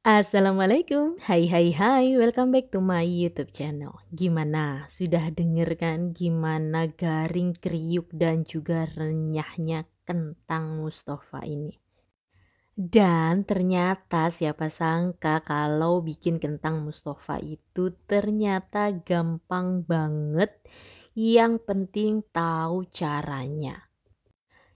Assalamualaikum, hai hai hai, welcome back to my YouTube channel. Gimana? Sudah denger kan gimana garing, kriuk, dan juga renyahnya kentang Mustafa ini? Dan ternyata siapa sangka kalau bikin kentang Mustafa itu ternyata gampang banget. Yang penting tahu caranya.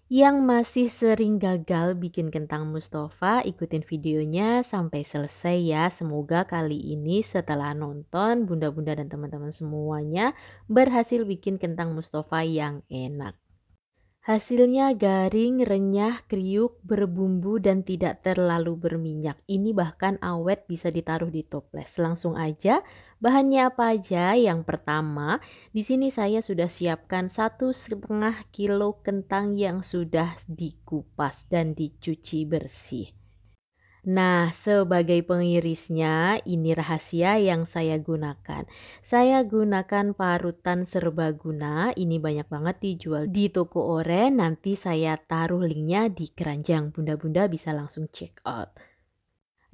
Yang masih sering gagal bikin kentang Mustafa, ikutin videonya sampai selesai ya. Semoga kali ini setelah nonton, bunda-bunda dan teman-teman semuanya berhasil bikin kentang Mustafa yang enak. Hasilnya garing, renyah, kriuk, berbumbu dan tidak terlalu berminyak. Ini bahkan awet bisa ditaruh di toples. Langsung aja, bahannya apa aja? Yang pertama, di sini saya sudah siapkan 1,5 kilo kentang yang sudah dikupas dan dicuci bersih. Nah, sebagai pengirisnya, ini rahasia yang saya gunakan. Saya gunakan parutan serbaguna, ini banyak banget dijual di toko oren. Nanti saya taruh linknya di keranjang, bunda-bunda bisa langsung check out.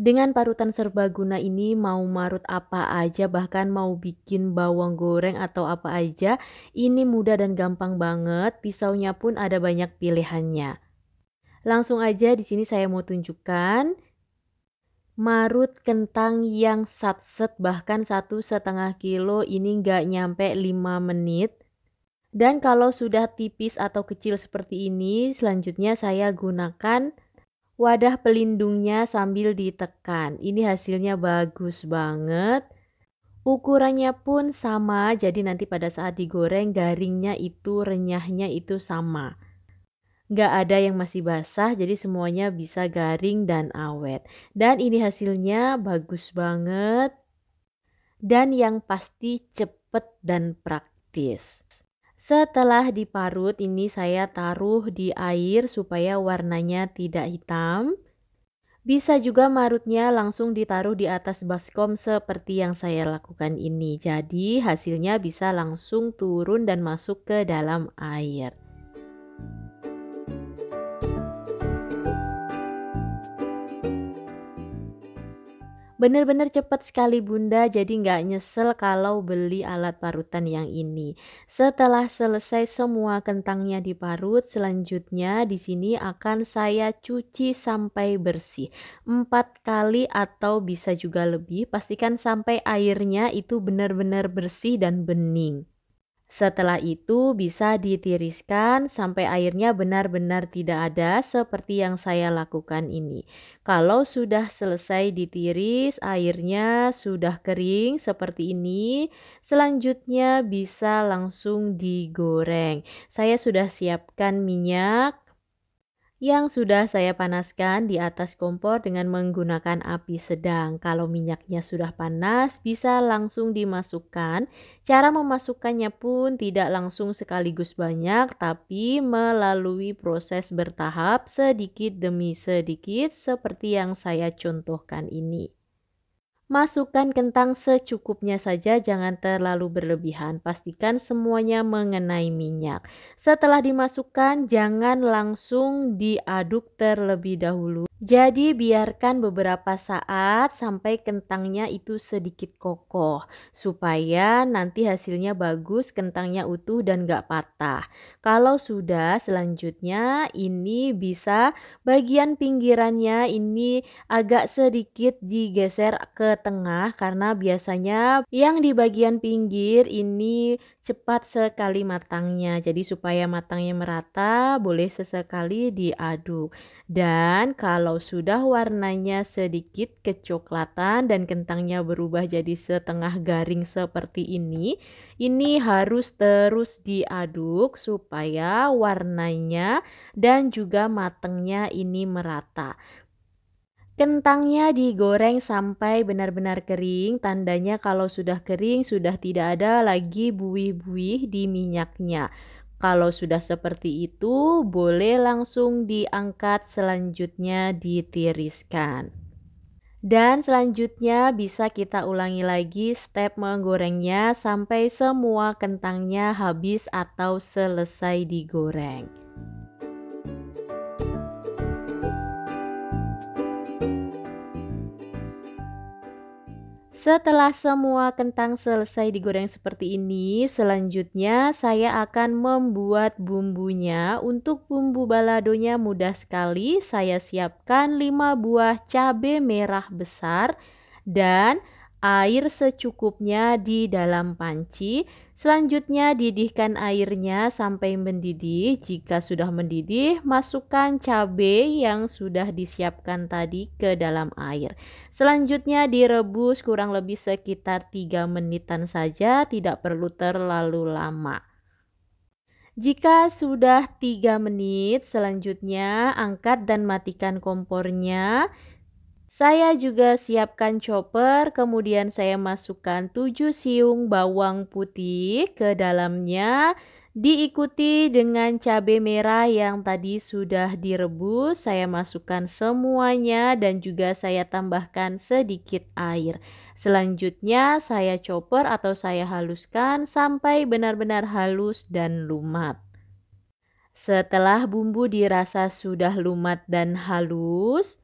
Dengan parutan serbaguna ini mau marut apa aja, bahkan mau bikin bawang goreng atau apa aja, ini mudah dan gampang banget. Pisaunya pun ada banyak pilihannya. Langsung aja di sini saya mau tunjukkan marut kentang yang satset, bahkan 1,5 kilo ini nggak nyampe 5 menit. Dan kalau sudah tipis atau kecil seperti ini, selanjutnya saya gunakan wadah pelindungnya sambil ditekan. Ini hasilnya bagus banget. Ukurannya pun sama, jadi nanti pada saat digoreng garingnya itu, renyahnya itu sama. Nggak ada yang masih basah, jadi semuanya bisa garing dan awet. Dan ini hasilnya bagus banget. Dan yang pasti cepet dan praktis. Setelah diparut, ini saya taruh di air supaya warnanya tidak hitam. Bisa juga marutnya langsung ditaruh di atas baskom seperti yang saya lakukan ini. Jadi hasilnya bisa langsung turun dan masuk ke dalam air. Bener-bener cepet sekali bunda, jadi nggak nyesel kalau beli alat parutan yang ini. Setelah selesai semua kentangnya diparut, selanjutnya di sini akan saya cuci sampai bersih. 4 kali atau bisa juga lebih, pastikan sampai airnya itu benar-benar bersih dan bening. Setelah itu bisa ditiriskan sampai airnya benar-benar tidak ada seperti yang saya lakukan ini. Kalau sudah selesai ditiris, airnya sudah kering seperti ini, selanjutnya bisa langsung digoreng. Saya sudah siapkan minyak yang sudah saya panaskan di atas kompor dengan menggunakan api sedang. Kalau minyaknya sudah panas, bisa langsung dimasukkan. Cara memasukkannya pun tidak langsung sekaligus banyak, tapi melalui proses bertahap sedikit demi sedikit seperti yang saya contohkan ini. Masukkan kentang secukupnya saja, jangan terlalu berlebihan. Pastikan semuanya mengenai minyak. Setelah dimasukkan, jangan langsung diaduk terlebih dahulu. Jadi biarkan beberapa saat sampai kentangnya itu sedikit kokoh. Supaya nanti hasilnya bagus, kentangnya utuh dan gak patah. Kalau sudah, selanjutnya ini bisa bagian pinggirannya ini agak sedikit digeser ke tengah karena biasanya yang di bagian pinggir ini cepat sekali matangnya. Jadi supaya matangnya merata, boleh sesekali diaduk. Dan kalau sudah warnanya sedikit kecoklatan dan kentangnya berubah jadi setengah garing seperti ini harus terus diaduk supaya warnanya dan juga matangnya ini merata. Kentangnya digoreng sampai benar-benar kering, tandanya kalau sudah kering sudah tidak ada lagi buih-buih di minyaknya. Kalau sudah seperti itu, boleh langsung diangkat, selanjutnya ditiriskan. Dan selanjutnya bisa kita ulangi lagi step menggorengnya sampai semua kentangnya habis atau selesai digoreng. Setelah semua kentang selesai digoreng seperti ini, selanjutnya saya akan membuat bumbunya. Untuk bumbu baladonya mudah sekali. Saya siapkan 5 buah cabai merah besar dan air secukupnya di dalam panci. Selanjutnya didihkan airnya sampai mendidih. Jika sudah mendidih, masukkan cabai yang sudah disiapkan tadi ke dalam air. Selanjutnya direbus kurang lebih sekitar 3 menitan saja, tidak perlu terlalu lama. Jika sudah 3 menit, selanjutnya angkat dan matikan kompornya. Saya juga siapkan chopper, kemudian saya masukkan 7 siung bawang putih ke dalamnya, diikuti dengan cabai merah yang tadi sudah direbus. Saya masukkan semuanya dan juga saya tambahkan sedikit air. Selanjutnya saya chopper atau saya haluskan sampai benar-benar halus dan lumat. Setelah bumbu dirasa sudah lumat dan halus,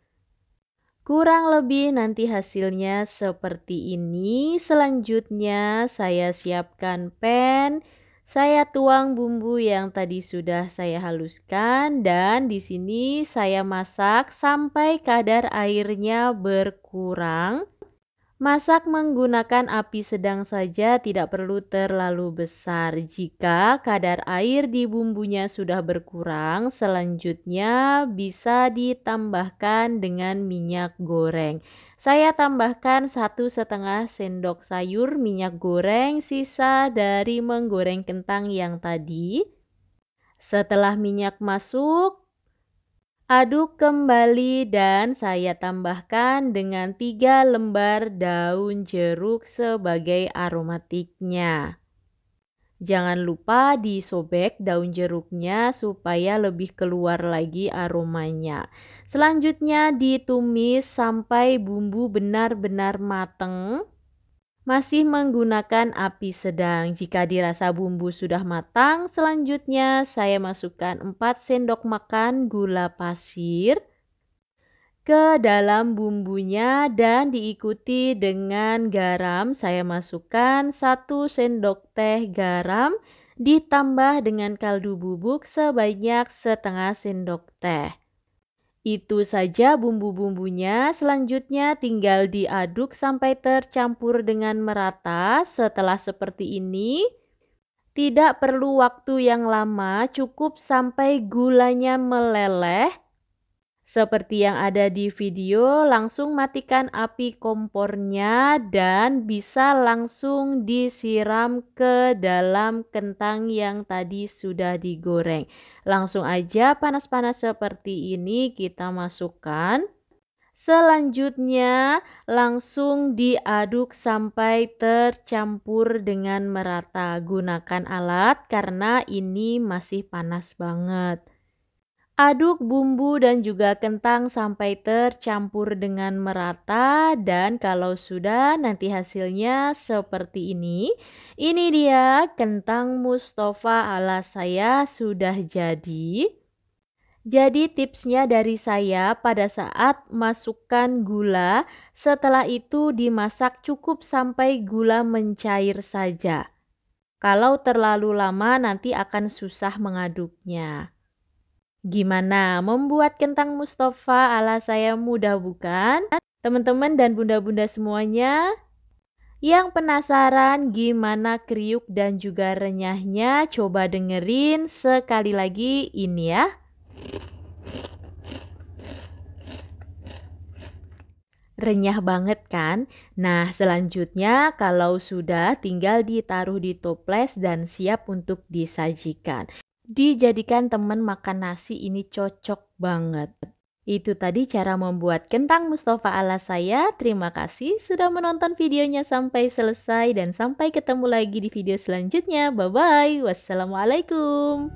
kurang lebih nanti hasilnya seperti ini. Selanjutnya saya siapkan pan. Saya tuang bumbu yang tadi sudah saya haluskan dan di sini saya masak sampai kadar airnya berkurang. Masak menggunakan api sedang saja, tidak perlu terlalu besar. Jika kadar air di bumbunya sudah berkurang, selanjutnya bisa ditambahkan dengan minyak goreng. Saya tambahkan 1,5 sendok sayur minyak goreng sisa dari menggoreng kentang yang tadi. Setelah minyak masuk, aduk kembali dan saya tambahkan dengan 3 lembar daun jeruk sebagai aromatiknya. Jangan lupa disobek daun jeruknya supaya lebih keluar lagi aromanya. Selanjutnya ditumis sampai bumbu benar-benar mateng. Masih menggunakan api sedang. Jika dirasa bumbu sudah matang, selanjutnya saya masukkan 4 sendok makan gula pasir ke dalam bumbunya dan diikuti dengan garam. Saya masukkan 1 sendok teh garam ditambah dengan kaldu bubuk sebanyak setengah sendok teh. Itu saja bumbu-bumbunya. Selanjutnya tinggal diaduk sampai tercampur dengan merata. Setelah seperti ini, tidak perlu waktu yang lama, cukup sampai gulanya meleleh. Seperti yang ada di video, langsung matikan api kompornya dan bisa langsung disiram ke dalam kentang yang tadi sudah digoreng. Langsung aja panas-panas seperti ini kita masukkan. Selanjutnya langsung diaduk sampai tercampur dengan merata. Gunakan alat karena ini masih panas banget. Aduk bumbu dan juga kentang sampai tercampur dengan merata dan kalau sudah nanti hasilnya seperti ini. Ini dia kentang Mustafa ala saya sudah jadi. Jadi tipsnya dari saya pada saat masukkan gula, setelah itu dimasak cukup sampai gula mencair saja. Kalau terlalu lama nanti akan susah mengaduknya. Gimana membuat kentang Mustafa ala saya mudah bukan? Teman-teman dan bunda-bunda semuanya yang penasaran gimana kriuk dan juga renyahnya, coba dengerin sekali lagi ini ya. Renyah banget kan? Nah, selanjutnya kalau sudah tinggal ditaruh di toples dan siap untuk disajikan. Dijadikan teman makan nasi ini cocok banget. Itu tadi cara membuat kentang Mustafa ala saya. Terima kasih sudah menonton videonya sampai selesai dan sampai ketemu lagi di video selanjutnya. Bye-bye. Wassalamualaikum.